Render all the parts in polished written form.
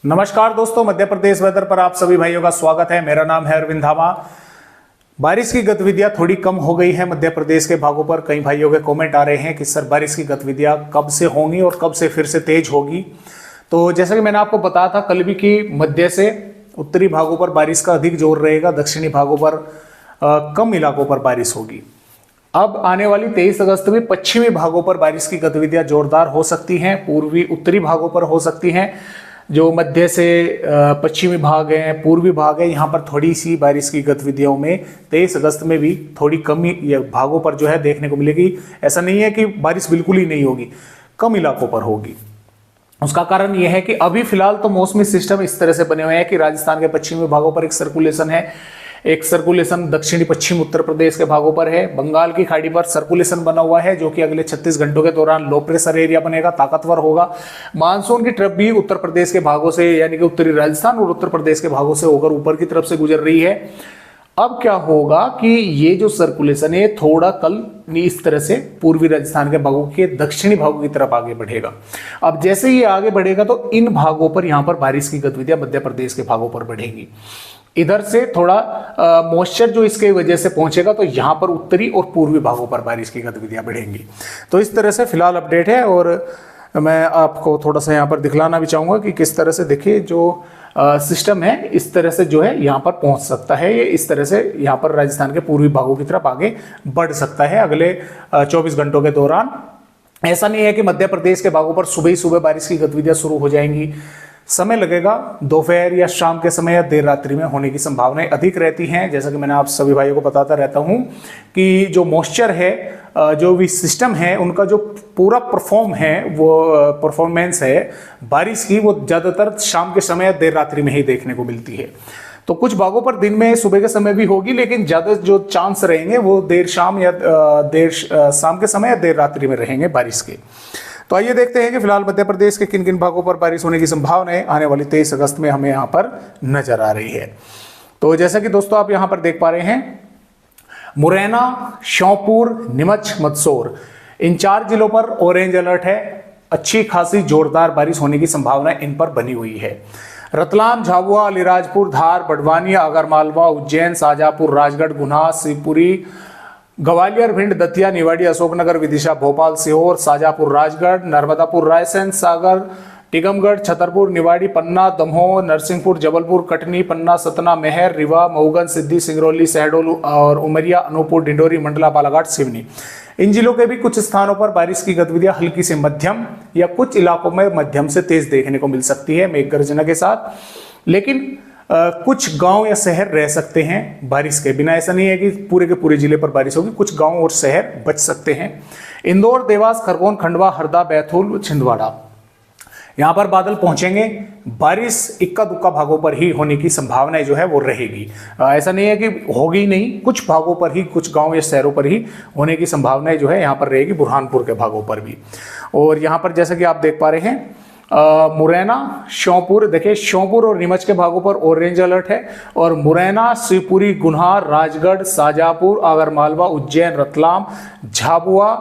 नमस्कार दोस्तों, मध्य प्रदेश वेदर पर आप सभी भाइयों का स्वागत है। मेरा नाम है अरविंद धामा। बारिश की गतिविधियां थोड़ी कम हो गई है मध्य प्रदेश के भागों पर। कई भाइयों के कमेंट आ रहे हैं कि सर बारिश की गतिविधियां कब से होंगी और कब से फिर से तेज होगी। तो जैसा कि मैंने आपको बताया था कल भी कि मध्य से उत्तरी भागों पर बारिश का अधिक जोर रहेगा, दक्षिणी भागों पर कम इलाकों पर बारिश होगी। अब आने वाली 23 अगस्त में पश्चिमी भागों पर बारिश की गतिविधियां जोरदार हो सकती हैं, पूर्वी उत्तरी भागों पर हो सकती हैं। जो मध्य से पश्चिमी भाग हैं, पूर्वी भाग है, यहाँ पर थोड़ी सी बारिश की गतिविधियों में 23 अगस्त में भी थोड़ी कमी भागों पर जो है देखने को मिलेगी। ऐसा नहीं है कि बारिश बिल्कुल ही नहीं होगी, कम इलाकों पर होगी। उसका कारण यह है कि अभी फिलहाल तो मौसमी सिस्टम इस तरह से बने हुए हैं कि राजस्थान के पश्चिमी भागों पर एक सर्कुलेशन है, एक सर्कुलेशन दक्षिणी पश्चिम उत्तर प्रदेश के भागों पर है। बंगाल की खाड़ी पर सर्कुलेशन बना हुआ है जो कि अगले 36 घंटों के दौरान लो प्रेशर एरिया बनेगा, ताकतवर होगा। मानसून की ट्रफ भी उत्तर प्रदेश के भागों से यानी कि उत्तरी राजस्थान और उत्तर प्रदेश के भागों से होकर ऊपर की तरफ से गुजर रही है। अब क्या होगा कि ये जो सर्कुलेशन है थोड़ा कल इस तरह से पूर्वी राजस्थान के भागों के दक्षिणी भागों की तरफ आगे बढ़ेगा। अब जैसे ये आगे बढ़ेगा तो इन भागों पर यहाँ पर बारिश की गतिविधियां मध्य प्रदेश के भागों पर बढ़ेगी। इधर से थोड़ा मॉइस्चर जो इसके वजह से पहुंचेगा तो यहाँ पर उत्तरी और पूर्वी भागों पर बारिश की गतिविधियां बढ़ेंगी। तो इस तरह से फिलहाल अपडेट है और मैं आपको थोड़ा सा यहाँ पर दिखलाना भी चाहूँगा कि किस तरह से देखिए जो सिस्टम है इस तरह से जो है यहाँ पर पहुँच सकता है। ये इस तरह से यहाँ पर राजस्थान के पूर्वी भागों की तरफ आगे बढ़ सकता है अगले 24 घंटों के दौरान। ऐसा नहीं है कि मध्य प्रदेश के भागों पर सुबह ही सुबह बारिश की गतिविधियां शुरू हो जाएंगी। समय लगेगा, दोपहर या शाम के समय या देर रात्रि में होने की संभावनाएं अधिक रहती हैं। जैसा कि मैंने आप सभी भाइयों को बताता रहता हूं कि जो मॉइस्चर है, जो भी सिस्टम है, उनका जो पूरा परफॉर्मेंस है बारिश की, वो ज़्यादातर शाम के समय या देर रात्रि में ही देखने को मिलती है। तो कुछ भागों पर दिन में सुबह के समय भी होगी, लेकिन ज़्यादा जो चांस रहेंगे वो देर शाम या शाम के समय या देर रात्रि में रहेंगे बारिश के। तो आइए देखते हैं कि फिलहाल मध्य प्रदेश के किन किन भागों पर बारिश होने की संभावना आने वाली 23 अगस्त में हमें यहाँ पर नजर आ रही है। तो जैसा कि दोस्तों आप यहाँ पर देख पा रहे हैं, मुरैना, श्योपुर, नीमच, मंदसौर, इन 4 जिलों पर ऑरेंज अलर्ट है। अच्छी खासी जोरदार बारिश होने की संभावना इन पर बनी हुई है। रतलाम, झाबुआ, अलीराजपुर, धार, बड़वानी, आगरमालवा, उज्जैन, शाजापुर, राजगढ़, गुना, शिवपुरी, ग्वालियर, भिंड, दतिया, निवाड़ी, अशोकनगर, विदिशा, भोपाल, सीहोर, शाजापुर, राजगढ़, नर्मदापुर, रायसेन, सागर, टीकमगढ़, छतरपुर, निवाड़ी, पन्ना, दमोह, नरसिंहपुर, जबलपुर, कटनी, पन्ना, सतना, मेहर, रीवा, मऊगन, सिद्धि, सिंगरौली, शहडोल और उमरिया, अनूपपुर, डिंडोरी, मंडला, बालाघाट, सिवनी, इन जिलों के भी कुछ स्थानों पर बारिश की गतिविधियां हल्की से मध्यम या कुछ इलाकों में मध्यम से तेज देखने को मिल सकती है मेघ गर्जना के साथ। लेकिन कुछ गांव या शहर रह सकते हैं बारिश के बिना। ऐसा नहीं है कि पूरे के पूरे जिले पर बारिश होगी, कुछ गांव और शहर बच सकते हैं। इंदौर, देवास, खरगोन, खंडवा, हरदा, बैतूल, छिंदवाड़ा, यहाँ पर बादल पहुंचेंगे। बारिश इक्का दुक्का भागों पर ही होने की संभावना जो है वो रहेगी। ऐसा नहीं है कि होगी नहीं, कुछ भागों पर ही, कुछ गांव या शहरों पर ही होने की संभावनाएं जो है यहाँ पर रहेगी, बुरहानपुर के भागों पर भी। और यहाँ पर जैसा कि आप देख पा रहे हैं मुरैना, श्योपुर, देखिए श्योपुर और नीमच के भागों पर ऑरेंज अलर्ट है। और मुरैना, शिवपुरी, गुना, राजगढ़, शाजापुर, आगरमालवा, उज्जैन, रतलाम, झाबुआ,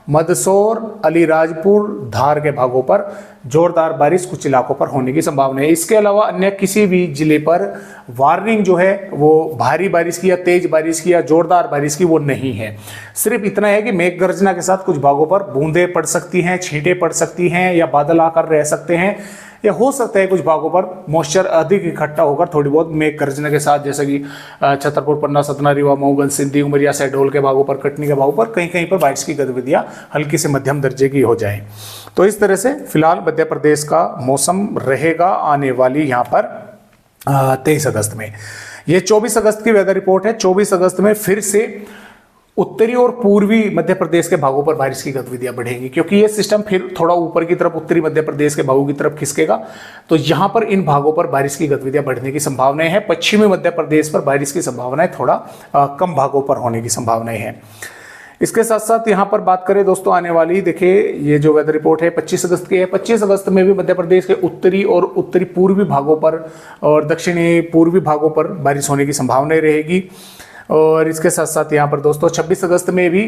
मंदसौर, अलीराजपुर, धार के भागों पर जोरदार बारिश कुछ इलाकों पर होने की संभावना है। इसके अलावा अन्य किसी भी जिले पर वार्निंग जो है वो भारी बारिश की या तेज बारिश की या जोरदार बारिश की वो नहीं है। सिर्फ इतना है कि मेघ गर्जना के साथ कुछ भागों पर बूंदें पड़ सकती हैं, छींटें पड़ सकती हैं या बादल आकर रह सकते हैं, या हो सकता है कुछ भागों पर मॉइस्चर अधिक इकट्ठा होकर थोड़ी बहुत मेघ गर्जना के साथ, जैसे कि छतरपुर, पन्ना, सतना, रीवा, मऊगन, सिंधी, उमरिया, शहडोल के भागों पर, कटनी के भागों पर कहीं कहीं पर बारिश की गतिविधियां हल्की से मध्यम दर्जे की हो जाएं। तो इस तरह से फिलहाल मध्य प्रदेश का मौसम रहेगा आने वाली यहाँ पर 23 अगस्त में। ये 24 अगस्त की वेदर रिपोर्ट है। 24 अगस्त में फिर से उत्तरी और पूर्वी मध्य प्रदेश के भागों पर बारिश की गतिविधियां बढ़ेंगी, क्योंकि ये सिस्टम फिर थोड़ा ऊपर की तरफ उत्तरी मध्य प्रदेश के भागों की तरफ खिसकेगा। तो यहां पर इन भागों पर बारिश की गतिविधियां बढ़ने की संभावनाएं है। पश्चिमी मध्य प्रदेश पर बारिश की संभावनाएं थोड़ा कम भागों पर होने की संभावनाएं है। इसके साथ साथ यहाँ पर बात करें दोस्तों आने वाली, देखिए ये जो वेदर रिपोर्ट है 25 अगस्त की है। 25 अगस्त में भी मध्य प्रदेश के उत्तरी और उत्तरी पूर्वी भागों पर और दक्षिणी पूर्वी भागों पर बारिश होने की संभावना रहेगी। और इसके साथ साथ यहाँ पर दोस्तों 26 अगस्त में भी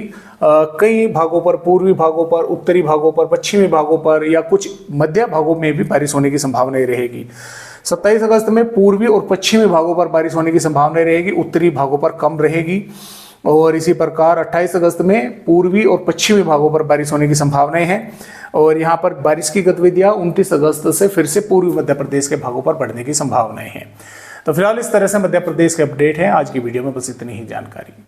कई भागों पर, पूर्वी भागों पर, उत्तरी भागों पर, पश्चिमी भागों पर या कुछ मध्य भागों में भी बारिश होने की संभावना रहेगी। 27 अगस्त में पूर्वी और पश्चिमी भागों पर बारिश होने की संभावना रहेगी, उत्तरी भागों पर कम रहेगी। और इसी प्रकार 28 अगस्त में पूर्वी और पश्चिमी भागों पर बारिश होने की संभावनाएं हैं। और यहाँ पर बारिश की गतिविधियां 29 अगस्त से फिर से पूर्वी मध्य प्रदेश के भागों पर बढ़ने की संभावनाएं हैं। तो फिलहाल इस तरह से मध्य प्रदेश के अपडेट है। आज की वीडियो में बस इतनी ही जानकारी।